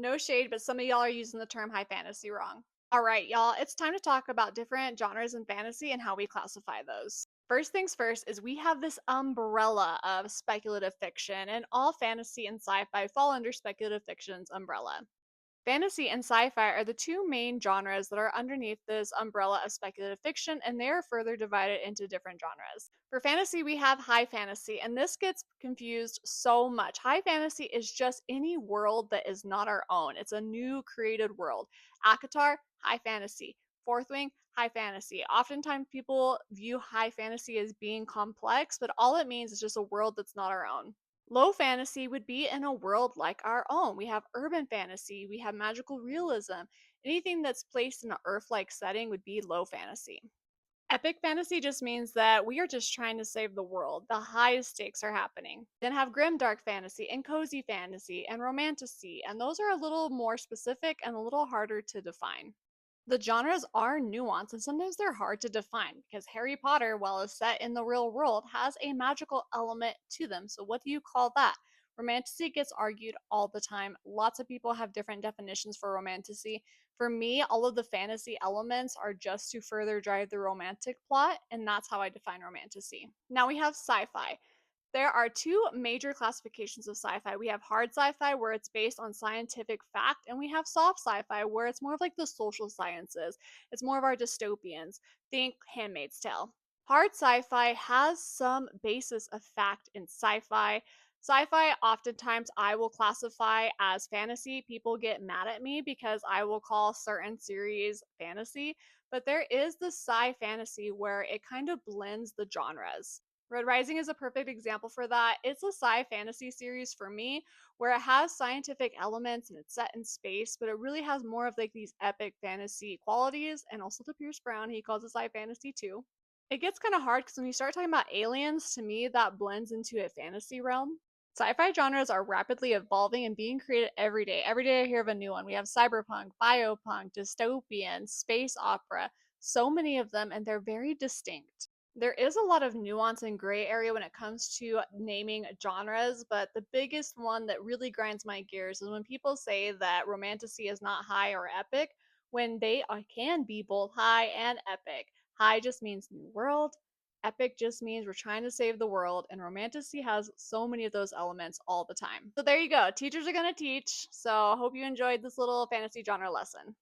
No shade, but some of y'all are using the term high fantasy wrong. All right, y'all, it's time to talk about different genres in fantasy and how we classify those. First things first is we have this umbrella of speculative fiction, and all fantasy and sci fi fall under speculative fiction's umbrella. Fantasy and sci fi are the two main genres that are underneath this umbrella of speculative fiction, and they are further divided into different genres. For fantasy, we have high fantasy, and this gets confused so much. High fantasy is just any world that is not our own, it's a new created world. Akatar, high fantasy. Fourth Wing, high fantasy. Oftentimes, people view high fantasy as being complex, but all it means is just a world that's not our own. Low fantasy would be in a world like our own. We have urban fantasy, we have magical realism. Anything that's placed in an Earth like setting would be low fantasy. Epic fantasy just means that we are just trying to save the world. The highest stakes are happening. Then have grim dark fantasy and cozy fantasy and romantasy, and those are a little more specific and a little harder to define. The genres are nuanced and sometimes they're hard to define because Harry Potter, while it's set in the real world, has a magical element to them. So, what do you call that? Romantasy gets argued all the time. Lots of people have different definitions for romantasy. For me, all of the fantasy elements are just to further drive the romantic plot, and that's how I define romantasy. Now we have sci fi. There are two major classifications of sci fi. We have hard sci fi, where it's based on scientific fact, and we have soft sci fi, where it's more of like the social sciences. It's more of our dystopians. Think Handmaid's Tale. Hard sci fi has some basis of fact in sci fi. Sci fi, oftentimes, I will classify as fantasy. People get mad at me because I will call certain series fantasy, but there is the sci fantasy where it kind of blends the genres. Red Rising is a perfect example for that. It's a sci fantasy series for me where it has scientific elements and it's set in space, but it really has more of like these epic fantasy qualities. And also to Pierce Brown, he calls it sci fantasy too. It gets kind of hard because when you start talking about aliens, to me, that blends into a fantasy realm. Sci fi genres are rapidly evolving and being created every day. Every day I hear of a new one. We have cyberpunk, biopunk, dystopian, space opera, so many of them, and they're very distinct. There is a lot of nuance and gray area when it comes to naming genres, but the biggest one that really grinds my gears is when people say that romantasy is not high or epic when they can be both high and epic. High just means new world, epic just means we're trying to save the world, and romantasy has so many of those elements all the time. So there you go. Teachers are going to teach. So I hope you enjoyed this little fantasy genre lesson.